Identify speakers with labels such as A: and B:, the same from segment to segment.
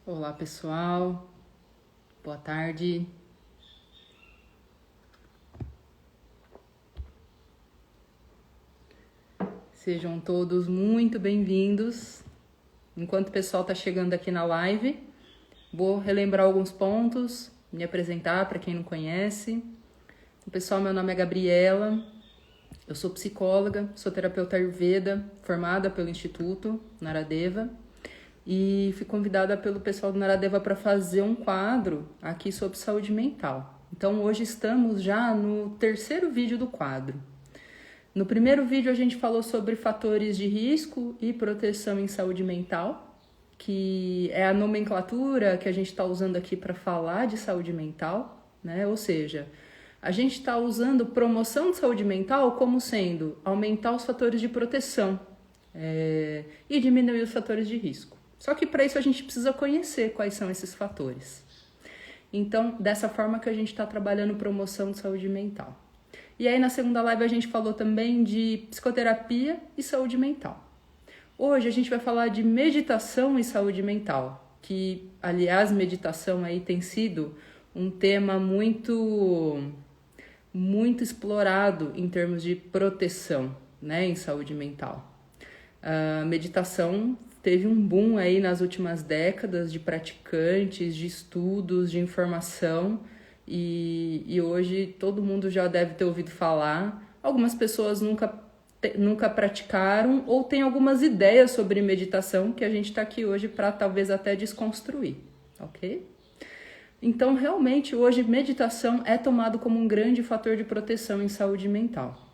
A: Olá, pessoal. Boa tarde. Sejam todos muito bem-vindos. Enquanto o pessoal está chegando aqui na live, vou relembrar alguns pontos, me apresentar para quem não conhece. Pessoal, meu nome é Gabriela, eu sou psicóloga, sou terapeuta Ayurveda, formada pelo Instituto Naradeva, e fui convidada pelo pessoal do Naradeva para fazer um quadro aqui sobre saúde mental. Então hoje estamos já no terceiro vídeo do quadro. No primeiro vídeo a gente falou sobre fatores de risco e proteção em saúde mental, que é a nomenclatura que a gente está usando aqui para falar de saúde mental, né? Ou seja, a gente está usando promoção de saúde mental como sendo aumentar os fatores de proteção e diminuir os fatores de risco. Só que para isso a gente precisa conhecer quais são esses fatores. Então, dessa forma que a gente está trabalhando promoção de saúde mental. E aí na segunda live a gente falou também de psicoterapia e saúde mental. Hoje a gente vai falar de meditação e saúde mental, que aliás meditação aí tem sido um tema muito explorado em termos de proteção, né, em saúde mental. A meditação teve um boom aí nas últimas décadas de praticantes, de estudos, de informação e hoje todo mundo já deve ter ouvido falar. Algumas pessoas nunca praticaram ou têm algumas ideias sobre meditação que a gente está aqui hoje para talvez até desconstruir, ok? Então, realmente, hoje meditação é tomado como um grande fator de proteção em saúde mental.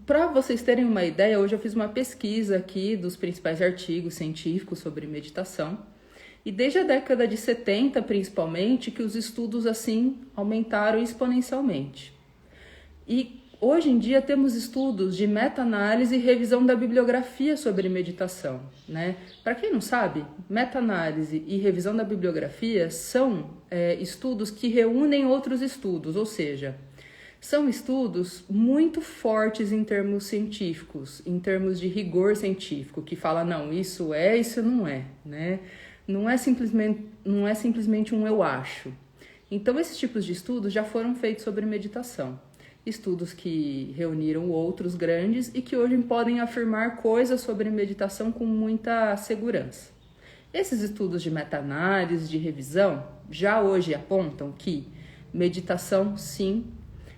A: Para vocês terem uma ideia, hoje eu fiz uma pesquisa aqui dos principais artigos científicos sobre meditação. E desde a década de 70, principalmente, que os estudos assim aumentaram exponencialmente. E hoje em dia temos estudos de meta-análise e revisão da bibliografia sobre meditação, né? Para quem não sabe, meta-análise e revisão da bibliografia são estudos que reúnem outros estudos, ou seja, são estudos muito fortes em termos científicos, em termos de rigor científico, que fala, não, isso não é, né? Não é simplesmente um eu acho. Então, esses tipos de estudos já foram feitos sobre meditação. Estudos que reuniram outros grandes e que hoje podem afirmar coisas sobre meditação com muita segurança. Esses estudos de meta-análise, de revisão, já hoje apontam que meditação, sim,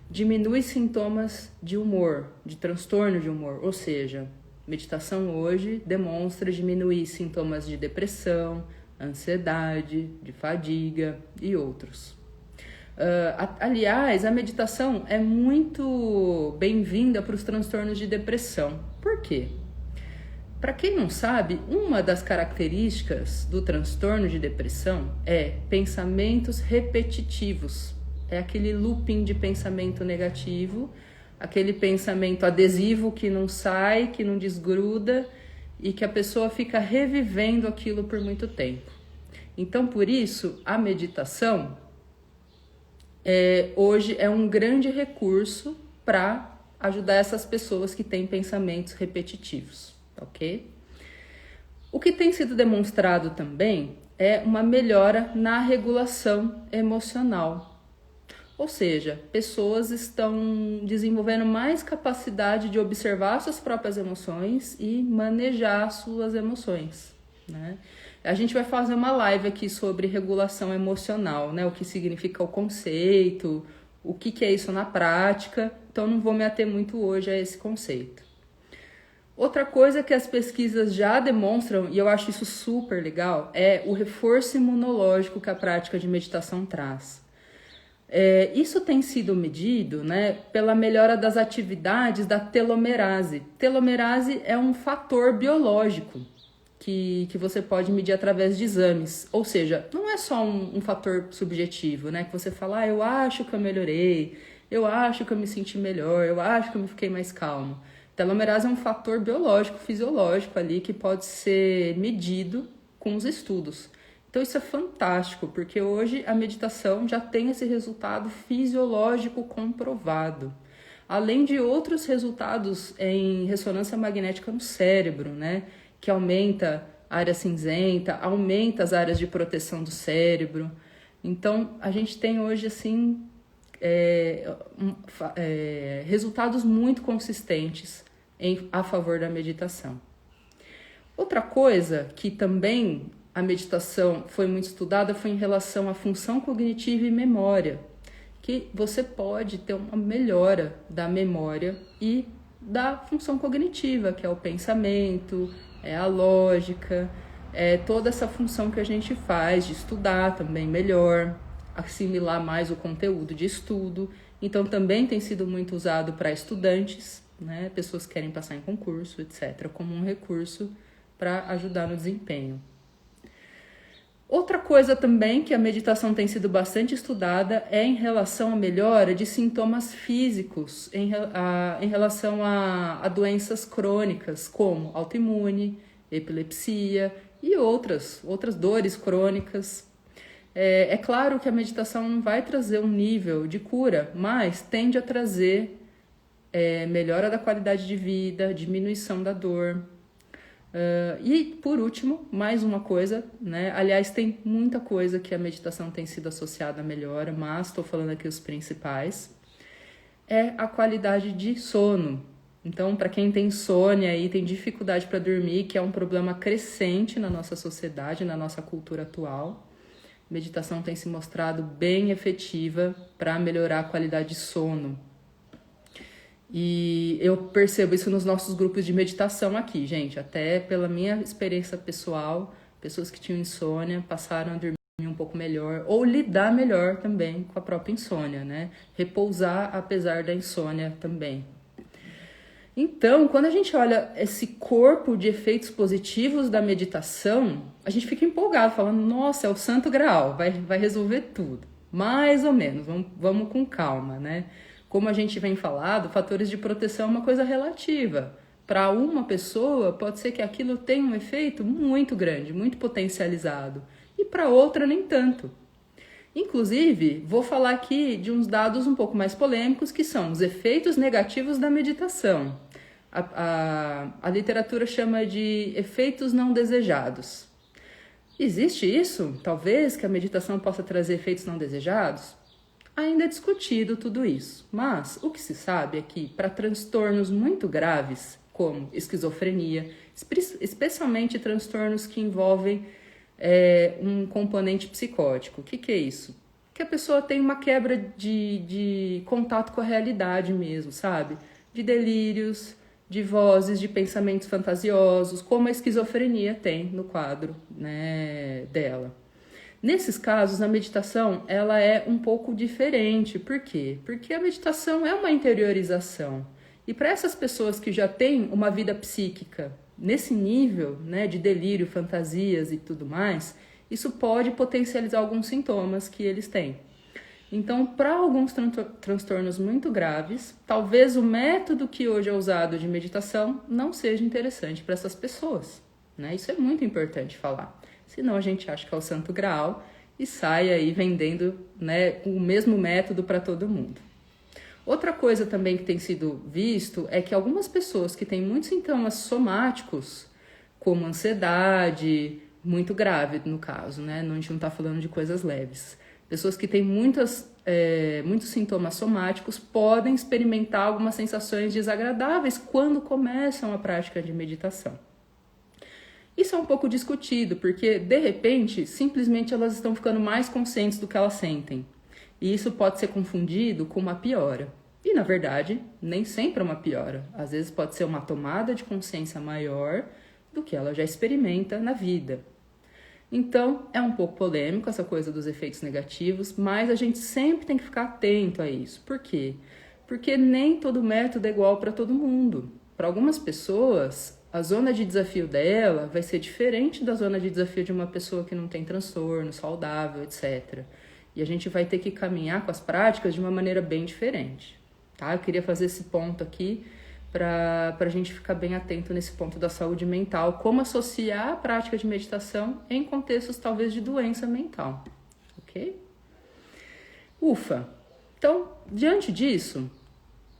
A: diminui sintomas de humor, de transtorno de humor, ou seja, meditação hoje demonstra diminuir sintomas de depressão, ansiedade, de fadiga e outros. Aliás, a meditação é muito bem-vinda para os transtornos de depressão. Por quê? Para quem não sabe, uma das características do transtorno de depressão é pensamentos repetitivos. É aquele looping de pensamento negativo, aquele pensamento adesivo que não sai, que não desgruda e que a pessoa fica revivendo aquilo por muito tempo. Então, por isso, a meditação hoje é um grande recurso para ajudar essas pessoas que têm pensamentos repetitivos, ok? O que tem sido demonstrado também é uma melhora na regulação emocional. Ou seja, pessoas estão desenvolvendo mais capacidade de observar suas próprias emoções e manejar suas emoções, né? A gente vai fazer uma live aqui sobre regulação emocional, né? O que significa o conceito, o que é isso na prática, então não vou me ater muito hoje a esse conceito. Outra coisa que as pesquisas já demonstram, e eu acho isso super legal, é o reforço imunológico que a prática de meditação traz. Isso tem sido medido, né, pela melhora das atividades da telomerase. Telomerase é um fator biológico que você pode medir através de exames. Ou seja, não é só um fator subjetivo, né, que você fala, eu acho que eu melhorei, eu acho que eu me senti melhor, eu acho que eu fiquei mais calmo. Telomerase é um fator biológico, fisiológico ali que pode ser medido com os estudos. Então isso é fantástico, porque hoje a meditação já tem esse resultado fisiológico comprovado. Além de outros resultados em ressonância magnética no cérebro, né? Que aumenta área cinzenta, aumenta as áreas de proteção do cérebro. Então, a gente tem hoje, assim, resultados muito consistentes a favor da meditação. Outra coisa que também a meditação foi muito estudada foi em relação à função cognitiva e memória, que você pode ter uma melhora da memória e da função cognitiva, que é o pensamento, é a lógica, é toda essa função que a gente faz de estudar também melhor, assimilar mais o conteúdo de estudo. Então também tem sido muito usado para estudantes, né, pessoas que querem passar em concurso, etc., como um recurso para ajudar no desempenho. Outra coisa também que a meditação tem sido bastante estudada é em relação à melhora de sintomas físicos, em relação a doenças crônicas, como autoimune, epilepsia e outras dores crônicas. É claro que a meditação não vai trazer um nível de cura, mas tende a trazer melhora da qualidade de vida, diminuição da dor. E, por último, mais uma coisa, né? Aliás, tem muita coisa que a meditação tem sido associada à melhora, mas estou falando aqui os principais, é a qualidade de sono. Então, para quem tem insônia e tem dificuldade para dormir, que é um problema crescente na nossa sociedade, na nossa cultura atual, a meditação tem se mostrado bem efetiva para melhorar a qualidade de sono. E eu percebo isso nos nossos grupos de meditação aqui, gente. Até pela minha experiência pessoal, pessoas que tinham insônia passaram a dormir um pouco melhor ou lidar melhor também com a própria insônia, né? Repousar apesar da insônia também. Então, quando a gente olha esse corpo de efeitos positivos da meditação, a gente fica empolgado, falando, nossa, é o santo graal, vai resolver tudo. Mais ou menos, vamos com calma, né? Como a gente vem falando, fatores de proteção é uma coisa relativa. Para uma pessoa, pode ser que aquilo tenha um efeito muito grande, muito potencializado. E para outra, nem tanto. Inclusive, vou falar aqui de uns dados um pouco mais polêmicos, que são os efeitos negativos da meditação. A literatura chama de efeitos não desejados. Existe isso? Talvez que a meditação possa trazer efeitos não desejados? Ainda é discutido tudo isso, mas o que se sabe é que para transtornos muito graves, como esquizofrenia, especialmente transtornos que envolvem um componente psicótico. O que é isso? Que a pessoa tem uma quebra de contato com a realidade mesmo, sabe? De delírios, de vozes, de pensamentos fantasiosos, como a esquizofrenia tem no quadro, né, dela. Nesses casos, a meditação ela é um pouco diferente. Por quê? Porque a meditação é uma interiorização. E para essas pessoas que já têm uma vida psíquica nesse nível, né, de delírio, fantasias e tudo mais, isso pode potencializar alguns sintomas que eles têm. Então, para alguns transtornos muito graves, talvez o método que hoje é usado de meditação não seja interessante para essas pessoas, né? Isso é muito importante falar. Senão a gente acha que é o santo graal e sai aí vendendo, né, o mesmo método para todo mundo. Outra coisa também que tem sido visto é que algumas pessoas que têm muitos sintomas somáticos, como ansiedade, muito grave no caso, né? A gente não está falando de coisas leves. Pessoas que têm muitos sintomas somáticos podem experimentar algumas sensações desagradáveis quando começam a prática de meditação. Isso é um pouco discutido, porque, de repente, simplesmente elas estão ficando mais conscientes do que elas sentem. E isso pode ser confundido com uma piora. E, na verdade, nem sempre é uma piora. Às vezes pode ser uma tomada de consciência maior do que ela já experimenta na vida. Então, é um pouco polêmico essa coisa dos efeitos negativos, mas a gente sempre tem que ficar atento a isso. Por quê? Porque nem todo método é igual para todo mundo. Para algumas pessoas, a zona de desafio dela vai ser diferente da zona de desafio de uma pessoa que não tem transtorno, saudável, etc. E a gente vai ter que caminhar com as práticas de uma maneira bem diferente, tá? Eu queria fazer esse ponto aqui para a gente ficar bem atento nesse ponto da saúde mental, como associar a prática de meditação em contextos talvez de doença mental, ok? Ufa! Então, diante disso,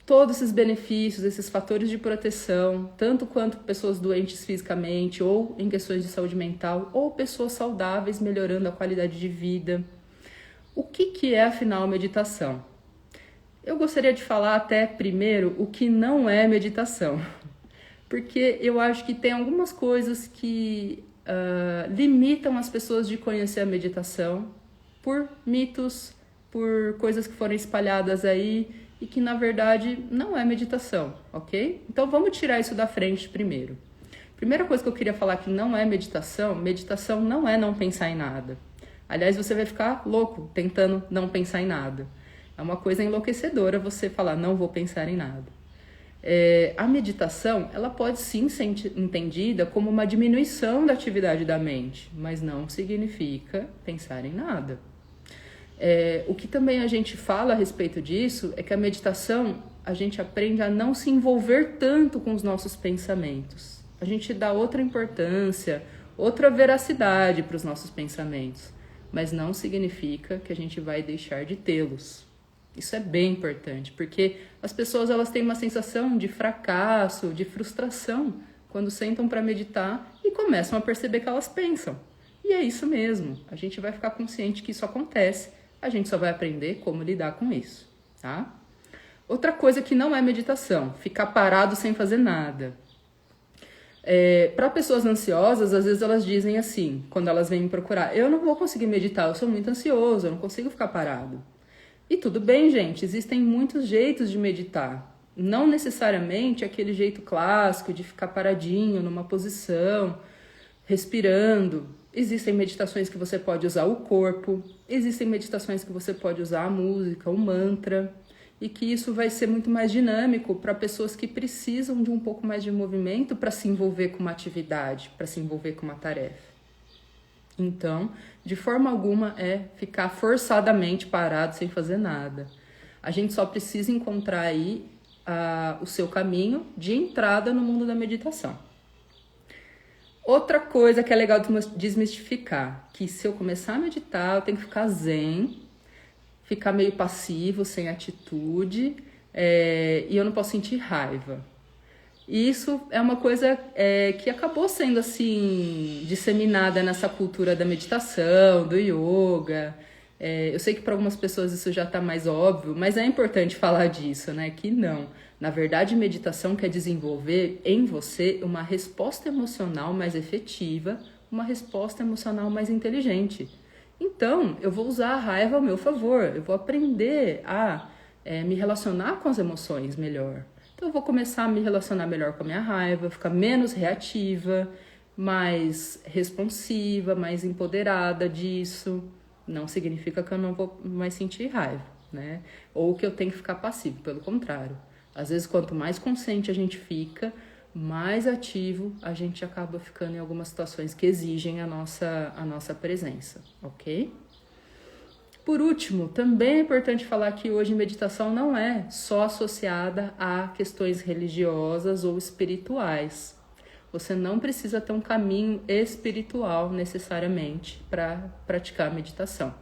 A: todos esses benefícios, esses fatores de proteção, tanto quanto pessoas doentes fisicamente ou em questões de saúde mental, ou pessoas saudáveis melhorando a qualidade de vida. O que é, afinal, meditação? Eu gostaria de falar até primeiro o que não é meditação, porque eu acho que tem algumas coisas que limitam as pessoas de conhecer a meditação por mitos, por coisas que foram espalhadas aí e que na verdade não é meditação, ok? Então vamos tirar isso da frente primeiro. Primeira coisa que eu queria falar que não é meditação, meditação não é não pensar em nada. Aliás, você vai ficar louco tentando não pensar em nada. É uma coisa enlouquecedora você falar, não vou pensar em nada. A meditação, ela pode sim ser entendida como uma diminuição da atividade da mente, mas não significa pensar em nada. O que também a gente fala a respeito disso é que a meditação, a gente aprende a não se envolver tanto com os nossos pensamentos. A gente dá outra importância, outra veracidade para os nossos pensamentos, mas não significa que a gente vai deixar de tê-los. Isso é bem importante, porque as pessoas elas têm uma sensação de fracasso, de frustração, quando sentam para meditar e começam a perceber que elas pensam. E é isso mesmo, a gente vai ficar consciente que isso acontece, a gente só vai aprender como lidar com isso, tá? Outra coisa que não é meditação, ficar parado sem fazer nada. Para pessoas ansiosas, às vezes elas dizem assim, quando elas vêm me procurar, eu não vou conseguir meditar, eu sou muito ansioso, eu não consigo ficar parado. E tudo bem, gente, existem muitos jeitos de meditar. Não necessariamente aquele jeito clássico de ficar paradinho numa posição, respirando. Existem meditações que você pode usar o corpo, existem meditações que você pode usar a música, o mantra, e que isso vai ser muito mais dinâmico para pessoas que precisam de um pouco mais de movimento para se envolver com uma atividade, para se envolver com uma tarefa. Então, de forma alguma é ficar forçadamente parado sem fazer nada. A gente só precisa encontrar aí o seu caminho de entrada no mundo da meditação. Outra coisa que é legal desmistificar, que se eu começar a meditar, eu tenho que ficar zen, ficar meio passivo, sem atitude, e eu não posso sentir raiva. E isso é uma coisa que acabou sendo assim disseminada nessa cultura da meditação, do yoga. Eu sei que para algumas pessoas isso já está mais óbvio, mas é importante falar disso, né? Que não. Na verdade, meditação quer desenvolver em você uma resposta emocional mais efetiva, uma resposta emocional mais inteligente. Então, eu vou usar a raiva ao meu favor, eu vou aprender a me relacionar com as emoções melhor. Então eu vou começar a me relacionar melhor com a minha raiva, ficar menos reativa, mais responsiva, mais empoderada disso. Não significa que eu não vou mais sentir raiva, né? Ou que eu tenho que ficar passivo, pelo contrário. Às vezes, quanto mais consciente a gente fica, mais ativo a gente acaba ficando em algumas situações que exigem a nossa presença, ok? Por último, também é importante falar que hoje meditação não é só associada a questões religiosas ou espirituais. Você não precisa ter um caminho espiritual necessariamente para praticar meditação.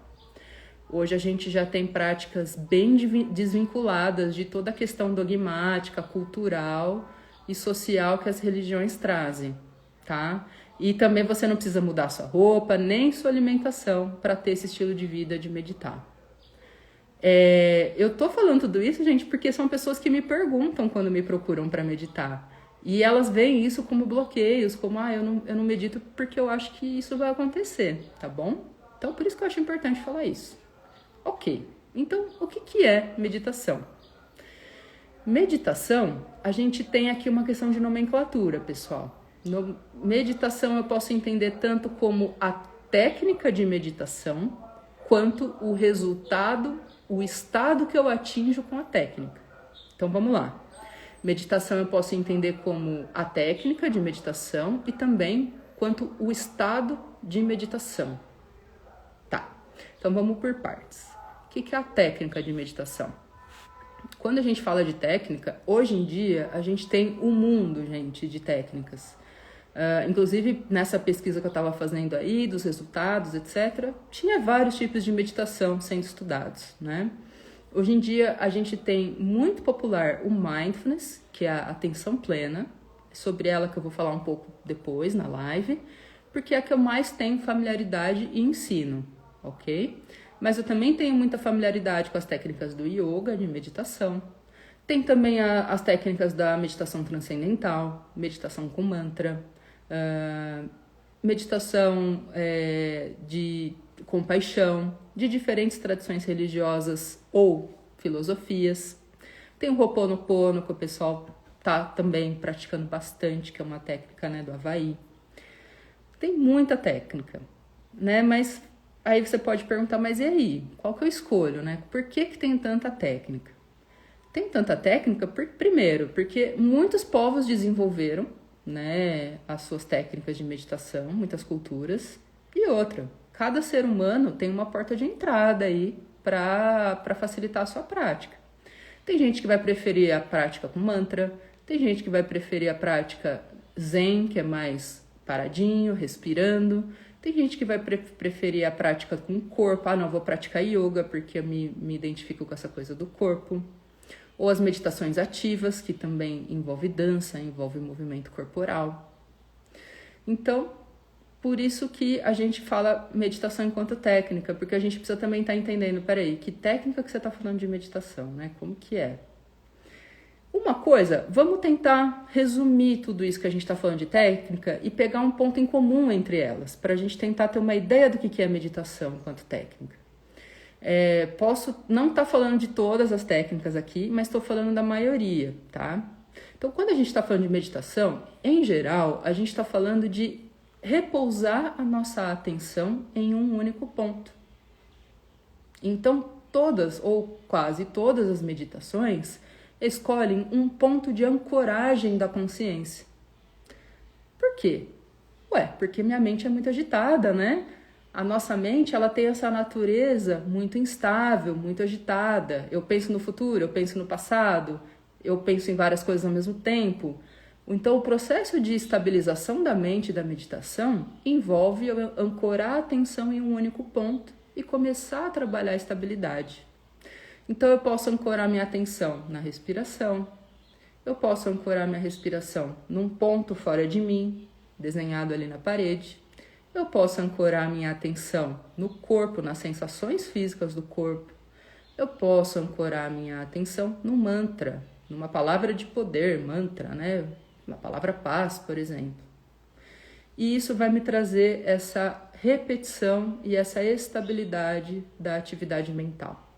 A: Hoje a gente já tem práticas bem desvinculadas de toda a questão dogmática, cultural e social que as religiões trazem, tá? E também você não precisa mudar sua roupa, nem sua alimentação para ter esse estilo de vida de meditar. Eu tô falando tudo isso, gente, porque são pessoas que me perguntam quando me procuram para meditar. E elas veem isso como bloqueios, como, eu não medito porque eu acho que isso vai acontecer, tá bom? Então, por isso que eu acho importante falar isso. Ok, então o que é meditação? Meditação, a gente tem aqui uma questão de nomenclatura, pessoal. Meditação eu posso entender tanto como a técnica de meditação, quanto o resultado, o estado que eu atinjo com a técnica. Então vamos lá. Meditação eu posso entender como a técnica de meditação e também quanto o estado de meditação. Tá, então vamos por partes. O que é a técnica de meditação? Quando a gente fala de técnica, hoje em dia a gente tem um mundo, gente, de técnicas. Inclusive, nessa pesquisa que eu estava fazendo aí, dos resultados, etc., tinha vários tipos de meditação sendo estudados, né? Hoje em dia a gente tem muito popular o mindfulness, que é a atenção plena, sobre ela que eu vou falar um pouco depois na live, porque é a que eu mais tenho familiaridade e ensino, ok? Mas eu também tenho muita familiaridade com as técnicas do yoga, de meditação. Tem também as técnicas da meditação transcendental, meditação com mantra, meditação de compaixão, de diferentes tradições religiosas ou filosofias. Tem o Ho'oponopono, que o pessoal tá também praticando bastante, que é uma técnica, né, do Havaí. Tem muita técnica, né? Mas aí você pode perguntar, mas e aí? Qual que eu escolho, né? Por que tem tanta técnica? Tem tanta técnica, primeiro, porque muitos povos desenvolveram, né, as suas técnicas de meditação, muitas culturas. E outra, cada ser humano tem uma porta de entrada aí para facilitar a sua prática. Tem gente que vai preferir a prática com mantra, tem gente que vai preferir a prática zen, que é mais paradinho, respirando. Tem gente que vai preferir a prática com o corpo. Ah, não, vou praticar yoga porque eu me identifico com essa coisa do corpo. Ou as meditações ativas, que também envolve dança, envolve movimento corporal. Então, por isso que a gente fala meditação enquanto técnica, porque a gente precisa também estar entendendo, peraí, que técnica que você está falando de meditação, né? Como que é? Uma coisa, vamos tentar resumir tudo isso que a gente está falando de técnica e pegar um ponto em comum entre elas, para a gente tentar ter uma ideia do que é meditação enquanto técnica. Posso não estar falando de todas as técnicas aqui, mas estou falando da maioria, tá? Então, quando a gente está falando de meditação, em geral, a gente está falando de repousar a nossa atenção em um único ponto. Então, todas ou quase todas as meditações escolhem um ponto de ancoragem da consciência. Por quê? Porque minha mente é muito agitada, né? A nossa mente, ela tem essa natureza muito instável, muito agitada. Eu penso no futuro, eu penso no passado, eu penso em várias coisas ao mesmo tempo. Então, o processo de estabilização da mente e da meditação envolve eu ancorar a atenção em um único ponto e começar a trabalhar a estabilidade. Então, eu posso ancorar minha atenção na respiração, eu posso ancorar minha respiração num ponto fora de mim, desenhado ali na parede. Eu posso ancorar minha atenção no corpo, nas sensações físicas do corpo. Eu posso ancorar minha atenção no mantra, numa palavra de poder, mantra, né? Uma palavra paz, por exemplo. E isso vai me trazer essa repetição e essa estabilidade da atividade mental.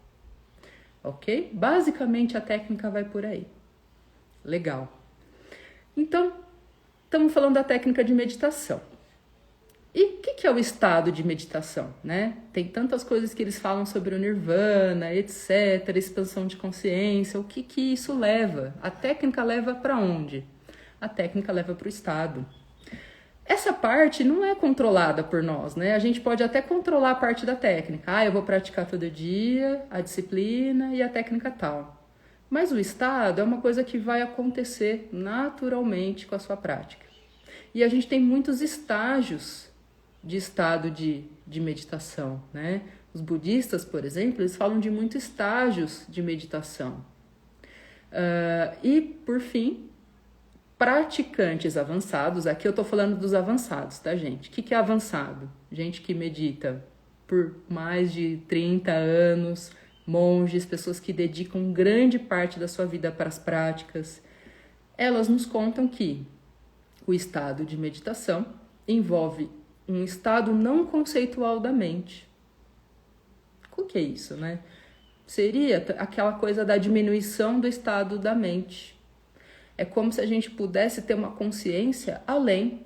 A: Ok? Basicamente a técnica vai por aí. Legal. Então, estamos falando da técnica de meditação. E o que é o estado de meditação, né? Tem tantas coisas que eles falam sobre o nirvana, etc., expansão de consciência, o que isso leva? A técnica leva para onde? A técnica leva para o estado. Essa parte não é controlada por nós, né? A gente pode até controlar a parte da técnica. Eu vou praticar todo dia, a disciplina e a técnica tal. Mas o estado é uma coisa que vai acontecer naturalmente com a sua prática. E a gente tem muitos estágios de estado de meditação, né? Os budistas, por exemplo, eles falam de muitos estágios de meditação. E, por fim, praticantes avançados, aqui eu estou falando dos avançados, tá, gente? O que é avançado? Gente que medita por mais de 30 anos, monges, pessoas que dedicam grande parte da sua vida para as práticas. Elas nos contam que o estado de meditação envolve um estado não conceitual da mente. O que é isso, né? Seria aquela coisa da diminuição do estado da mente. É como se a gente pudesse ter uma consciência além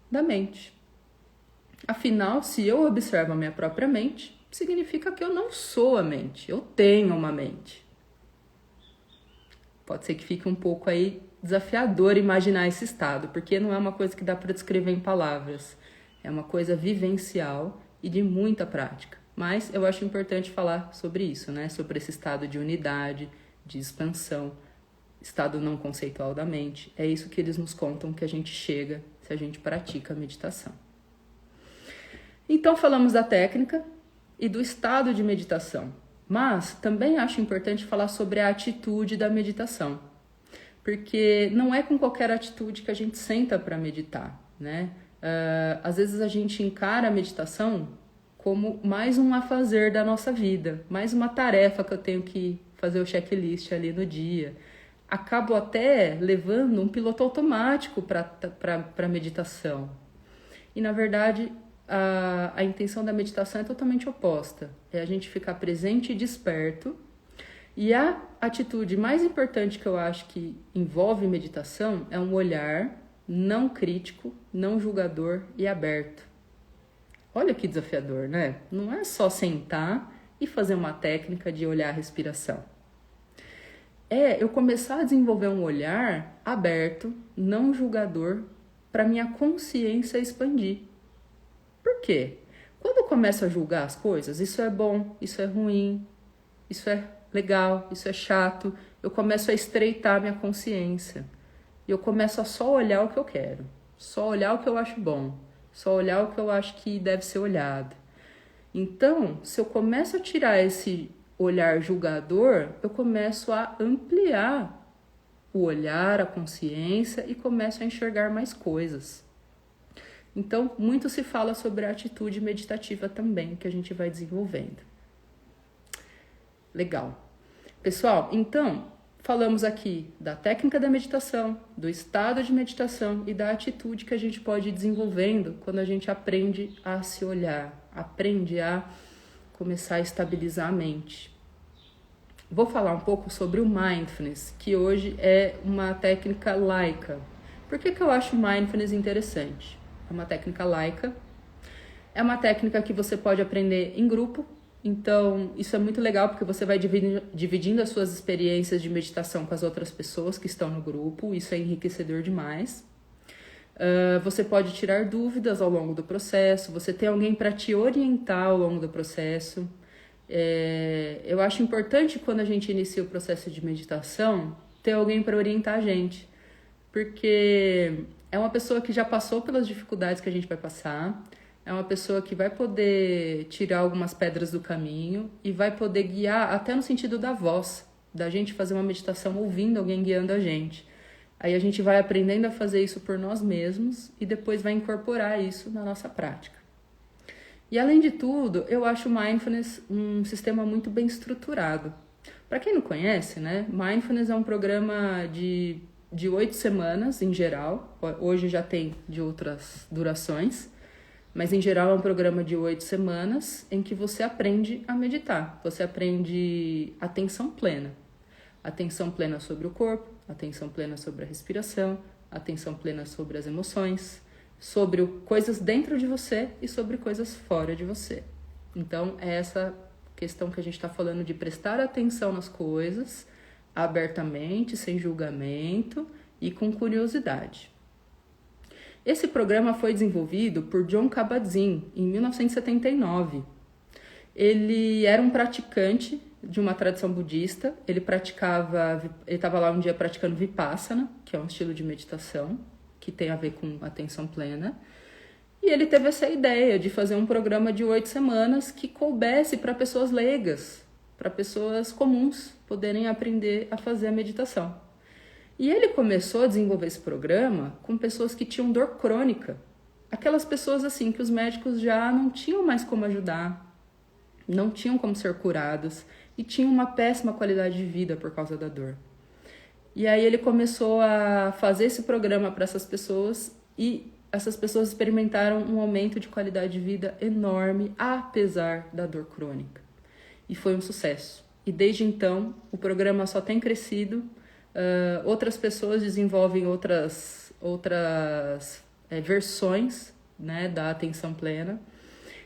A: da mente. Afinal, se eu observo a minha própria mente, significa que eu não sou a mente, eu tenho uma mente. Pode ser que fique um pouco aí desafiador imaginar esse estado, porque não é uma coisa que dá para descrever em palavras. É uma coisa vivencial e de muita prática. Mas eu acho importante falar sobre isso, né? Sobre esse estado de unidade, de expansão, estado não conceitual da mente. É isso que eles nos contam que a gente chega se a gente pratica a meditação. Então falamos da técnica e do estado de meditação. Mas também acho importante falar sobre a atitude da meditação, porque não é com qualquer atitude que a gente senta para meditar, né? Às vezes a gente encara a meditação como mais um afazer da nossa vida, mais uma tarefa que eu tenho que fazer o checklist ali no dia. Acabo até levando um piloto automático para a meditação. E, na verdade, a intenção da meditação é totalmente oposta. É a gente ficar presente e desperto. E a atitude mais importante que eu acho que envolve meditação é um olhar não crítico, não julgador e aberto. Olha que desafiador, né? Não é só sentar e fazer uma técnica de olhar a respiração. É eu começar a desenvolver um olhar aberto, não julgador, para minha consciência expandir. Por quê? Quando eu começo a julgar as coisas, isso é bom, isso é ruim, isso é legal, isso é chato, eu começo a estreitar minha consciência. E eu começo a só olhar o que eu quero, só olhar o que eu acho bom, só olhar o que eu acho que deve ser olhado. Então, se eu começo a tirar esse olhar julgador, eu começo a ampliar o olhar, a consciência e começo a enxergar mais coisas. Então, muito se fala sobre a atitude meditativa também, que a gente vai desenvolvendo. Legal. Pessoal, então, falamos aqui da técnica da meditação, do estado de meditação e da atitude que a gente pode ir desenvolvendo quando a gente aprende a se olhar, aprende a começar a estabilizar a mente. Vou falar um pouco sobre o mindfulness, que hoje é uma técnica laica. Por que eu acho o mindfulness interessante? É uma técnica laica, é uma técnica que você pode aprender em grupo, então isso é muito legal porque você vai dividindo as suas experiências de meditação com as outras pessoas que estão no grupo, isso é enriquecedor demais. Você pode tirar dúvidas ao longo do processo, você tem alguém para te orientar ao longo do processo. Eu acho importante quando a gente inicia o processo de meditação ter alguém para orientar a gente, porque é uma pessoa que já passou pelas dificuldades que a gente vai passar, é uma pessoa que vai poder tirar algumas pedras do caminho e vai poder guiar até no sentido da voz, da gente fazer uma meditação ouvindo alguém guiando a gente. Aí a gente vai aprendendo a fazer isso por nós mesmos e depois vai incorporar isso na nossa prática. E além de tudo, eu acho o Mindfulness um sistema muito bem estruturado. Para quem não conhece, né, Mindfulness é um programa de 8 semanas em geral, hoje já tem de outras durações, mas em geral é um programa de 8 semanas em que você aprende a meditar, você aprende atenção plena. Atenção plena sobre o corpo, atenção plena sobre a respiração, atenção plena sobre as emoções, sobre coisas dentro de você e sobre coisas fora de você. Então, é essa questão que a gente está falando de prestar atenção nas coisas, abertamente, sem julgamento e com curiosidade. Esse programa foi desenvolvido por Jon Kabat-Zinn em 1979. Ele era um praticante de uma tradição budista, ele estava lá um dia praticando Vipassana, que é um estilo de meditação, que tem a ver com atenção plena, e ele teve essa ideia de fazer um programa de 8 semanas que coubesse para pessoas leigas, para pessoas comuns poderem aprender a fazer a meditação. E ele começou a desenvolver esse programa com pessoas que tinham dor crônica, aquelas pessoas assim que os médicos já não tinham mais como ajudar, não tinham como ser curadas e tinham uma péssima qualidade de vida por causa da dor. E aí ele começou a fazer esse programa para essas pessoas e essas pessoas experimentaram um aumento de qualidade de vida enorme, apesar da dor crônica. E foi um sucesso. E desde então, o programa só tem crescido, outras pessoas desenvolvem outras versões, né, da atenção plena.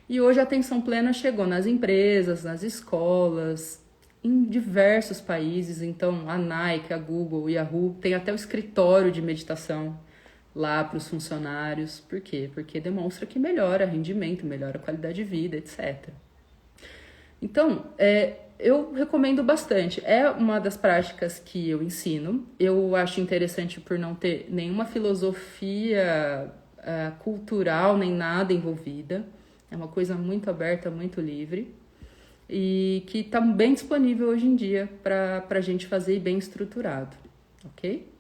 A: E hoje a atenção plena chegou nas empresas, nas escolas, em diversos países. Então, a Nike, a Google, o Yahoo tem até o escritório de meditação lá para os funcionários. Por quê? Porque demonstra que melhora rendimento, melhora a qualidade de vida, etc. Então, eu recomendo bastante. É uma das práticas que eu ensino. Eu acho interessante por não ter nenhuma filosofia cultural, nem nada envolvida. É uma coisa muito aberta, muito livre. e que está bem disponível hoje em dia para a gente fazer e bem estruturado, ok?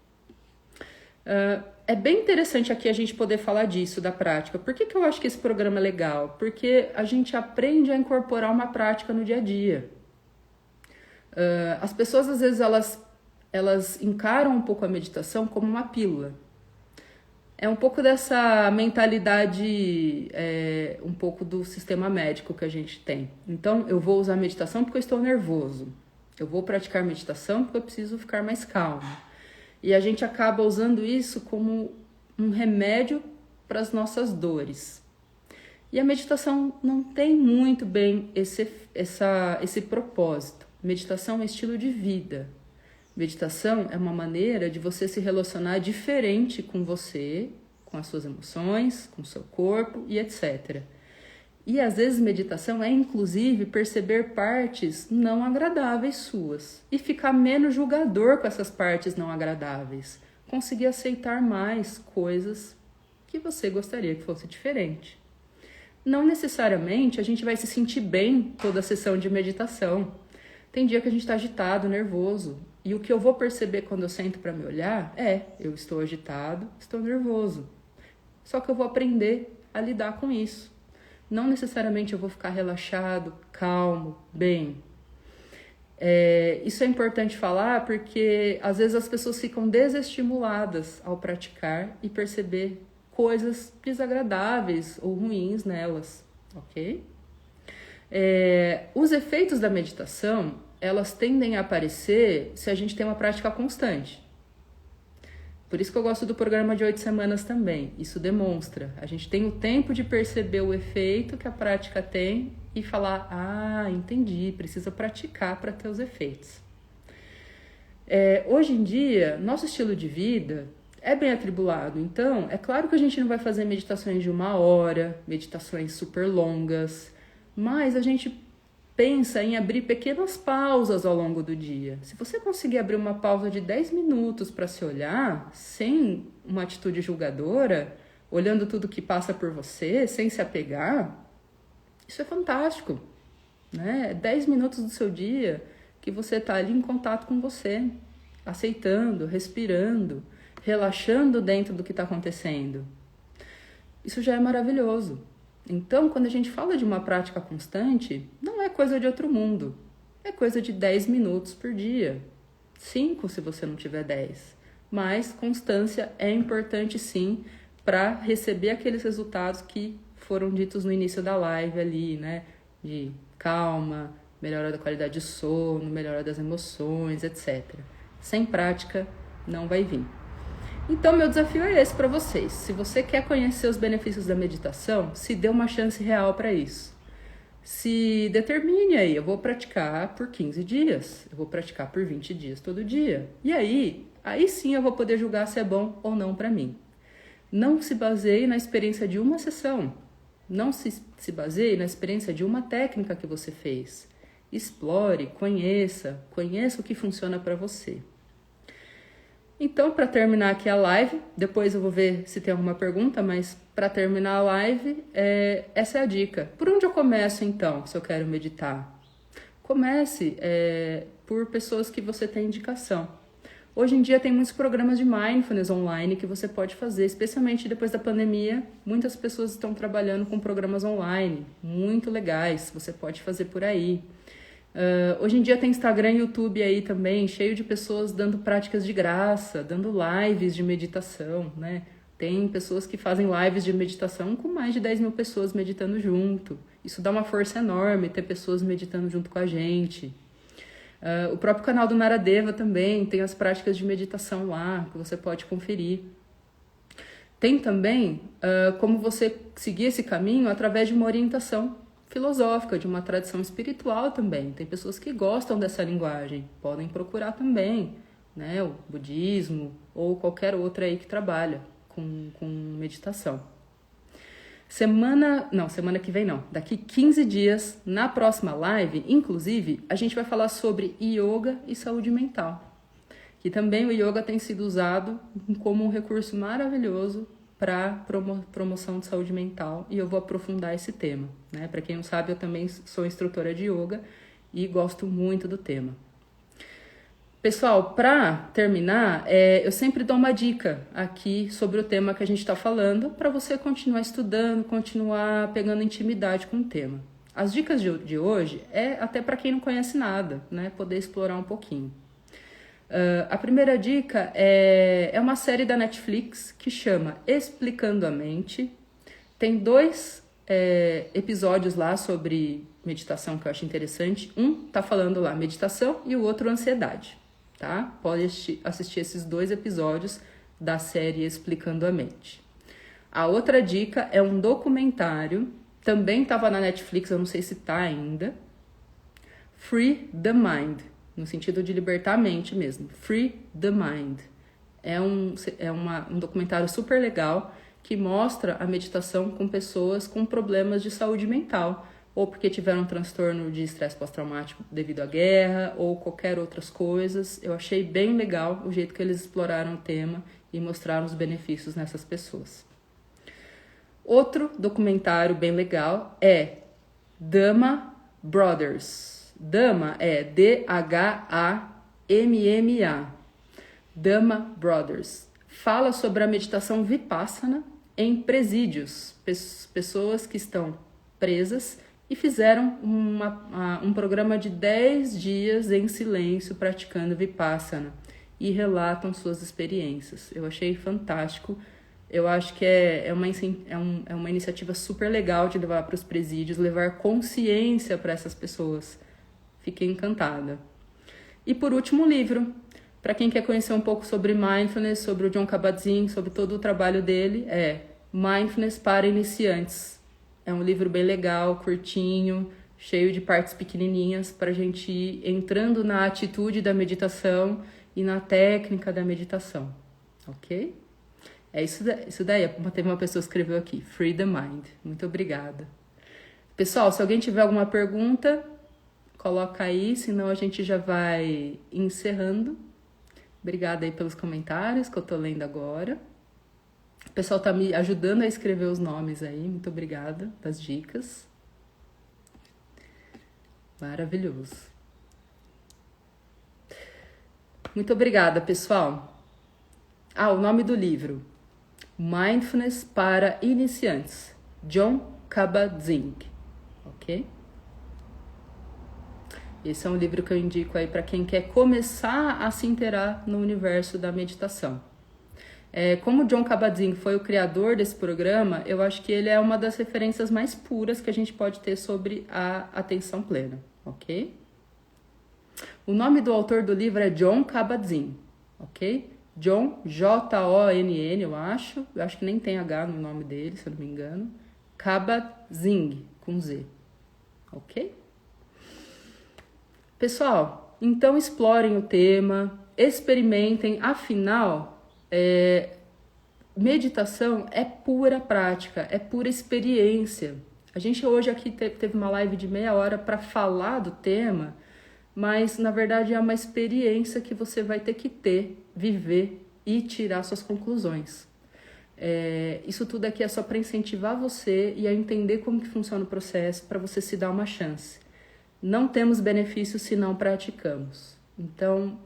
A: É bem interessante aqui a gente poder falar disso, da prática. Por que eu acho que esse programa é legal? Porque a gente aprende a incorporar uma prática no dia a dia. As pessoas, às vezes, elas encaram um pouco a meditação como uma pílula. É um pouco dessa mentalidade, um pouco do sistema médico que a gente tem. Então, eu vou usar meditação porque eu estou nervoso. Eu vou praticar meditação porque eu preciso ficar mais calmo. E a gente acaba usando isso como um remédio para as nossas dores. E a meditação não tem muito bem esse propósito. Meditação é um estilo de vida. Meditação é uma maneira de você se relacionar diferente com você, com as suas emoções, com o seu corpo e etc. E às vezes meditação é inclusive perceber partes não agradáveis suas e ficar menos julgador com essas partes não agradáveis. Conseguir aceitar mais coisas que você gostaria que fosse diferente. Não necessariamente a gente vai se sentir bem toda a sessão de meditação. Tem dia que a gente está agitado, nervoso. E o que eu vou perceber quando eu sento para me olhar eu estou agitado, estou nervoso. Só que eu vou aprender a lidar com isso. Não necessariamente eu vou ficar relaxado, calmo, bem. Isso é importante falar porque às vezes as pessoas ficam desestimuladas ao praticar e perceber coisas desagradáveis ou ruins nelas, ok? Os efeitos da meditação, elas tendem a aparecer se a gente tem uma prática constante. Por isso que eu gosto do programa de 8 semanas também. Isso demonstra. A gente tem o tempo de perceber o efeito que a prática tem e falar, entendi, precisa praticar para ter os efeitos. Hoje em dia, nosso estilo de vida é bem atribulado. Então, é claro que a gente não vai fazer meditações de 1 hora, meditações super longas, mas a gente pensa em abrir pequenas pausas ao longo do dia. Se você conseguir abrir uma pausa de 10 minutos para se olhar, sem uma atitude julgadora, olhando tudo que passa por você, sem se apegar, isso é fantástico, né? 10 minutos do seu dia que você está ali em contato com você, aceitando, respirando, relaxando dentro do que está acontecendo. Isso já é maravilhoso. Então, quando a gente fala de uma prática constante, não é coisa de outro mundo. É coisa de 10 minutos por dia. 5 se você não tiver 10. Mas constância é importante sim para receber aqueles resultados que foram ditos no início da live ali, né? De calma, melhora da qualidade de sono, melhora das emoções, etc. Sem prática, não vai vir. Então, meu desafio é esse para vocês. Se você quer conhecer os benefícios da meditação, se dê uma chance real para isso. Se determine aí, eu vou praticar por 15 dias, eu vou praticar por 20 dias todo dia. E aí sim eu vou poder julgar se é bom ou não para mim. Não se baseie na experiência de uma sessão. Não se baseie na experiência de uma técnica que você fez. Explore, conheça o que funciona para você. Então, para terminar aqui a live, depois eu vou ver se tem alguma pergunta, mas para terminar a live, essa é a dica. Por onde eu começo, então, se eu quero meditar? Comece por pessoas que você tem indicação. Hoje em dia tem muitos programas de mindfulness online que você pode fazer, especialmente depois da pandemia. Muitas pessoas estão trabalhando com programas online, muito legais, você pode fazer por aí. Hoje em dia tem Instagram e YouTube aí também, cheio de pessoas dando práticas de graça, dando lives de meditação, né? Tem pessoas que fazem lives de meditação com mais de 10 mil pessoas meditando junto. Isso dá uma força enorme, ter pessoas meditando junto com a gente. O próprio canal do Naradeva também tem as práticas de meditação lá, que você pode conferir. Tem também como você seguir esse caminho através de uma orientação filosófica, de uma tradição espiritual também. Tem pessoas que gostam dessa linguagem, podem procurar também, né, o budismo ou qualquer outra aí que trabalha com meditação. Semana que vem não, daqui 15 dias, na próxima live, inclusive, a gente vai falar sobre yoga e saúde mental, que também o yoga tem sido usado como um recurso maravilhoso para promoção de saúde mental, e eu vou aprofundar esse tema, né? Para quem não sabe, eu também sou instrutora de yoga e gosto muito do tema. Pessoal, para terminar, eu sempre dou uma dica aqui sobre o tema que a gente está falando, para você continuar estudando, continuar pegando intimidade com o tema. As dicas de hoje é até para quem não conhece nada, né? Poder explorar um pouquinho. A primeira dica é uma série da Netflix que chama Explicando a Mente. Tem 2 episódios lá sobre meditação que eu acho interessante. Um tá falando lá meditação e o outro ansiedade, tá? Pode assistir esses 2 episódios da série Explicando a Mente. A outra dica é um documentário, também estava na Netflix, eu não sei se tá ainda. Free the Mind, no sentido de libertar a mente mesmo. Free the Mind. É um documentário super legal que mostra a meditação com pessoas com problemas de saúde mental, ou porque tiveram um transtorno de estresse pós-traumático devido à guerra, ou qualquer outras coisas. Eu achei bem legal o jeito que eles exploraram o tema e mostraram os benefícios nessas pessoas. Outro documentário bem legal é Dhamma Brothers. Dhamma é D-H-A-M-M-A. Dhamma Brothers. Fala sobre a meditação Vipassana em presídios. Pessoas que estão presas e fizeram um programa de 10 dias em silêncio praticando Vipassana e relatam suas experiências. Eu achei fantástico. Eu acho que é uma iniciativa super legal de levar para os presídios, levar consciência para essas pessoas. Fiquei encantada. E por último, um livro. Para quem quer conhecer um pouco sobre Mindfulness, sobre o Jon Kabat-Zinn, sobre todo o trabalho dele, é Mindfulness para Iniciantes. É um livro bem legal, curtinho, cheio de partes pequenininhas para a gente ir entrando na atitude da meditação e na técnica da meditação, ok? É isso daí. Teve uma pessoa que escreveu aqui, Free the Mind. Muito obrigada. Pessoal, se alguém tiver alguma pergunta, coloca aí, senão a gente já vai encerrando. Obrigada aí pelos comentários que eu tô lendo agora. O pessoal tá me ajudando a escrever os nomes aí. Muito obrigada das dicas. Maravilhoso. Muito obrigada, pessoal. O nome do livro. Mindfulness para Iniciantes. Jon Kabat-Zinn. Ok? Esse é um livro que eu indico aí para quem quer começar a se inteirar no universo da meditação. Como o Jon Kabat-Zinn foi o criador desse programa, eu acho que ele é uma das referências mais puras que a gente pode ter sobre a atenção plena, ok? O nome do autor do livro é Jon Kabat-Zinn, ok? Jon, J-O-N-N, eu acho que nem tem H no nome dele, se eu não me engano. Kabat-Zinn, com Z, ok? Pessoal, então explorem o tema, experimentem, afinal, meditação é pura prática, é pura experiência. A gente hoje aqui teve uma live de meia hora para falar do tema, mas na verdade é uma experiência que você vai ter que viver e tirar suas conclusões. Isso tudo aqui é só para incentivar você e a entender como que funciona o processo, para você se dar uma chance. Não temos benefícios se não praticamos. Então,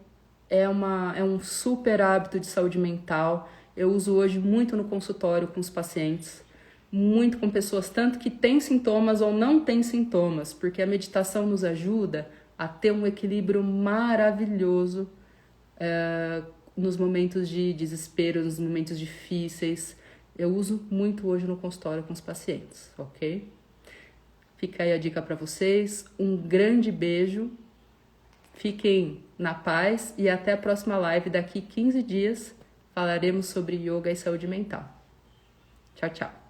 A: é um super hábito de saúde mental. Eu uso hoje muito no consultório com os pacientes, muito com pessoas tanto que têm sintomas ou não têm sintomas, porque a meditação nos ajuda a ter um equilíbrio maravilhoso nos momentos de desespero, nos momentos difíceis. Eu uso muito hoje no consultório com os pacientes, ok? Fica aí a dica para vocês. Um grande beijo. Fiquem na paz e até a próxima live. Daqui 15 dias falaremos sobre yoga e saúde mental. Tchau, tchau.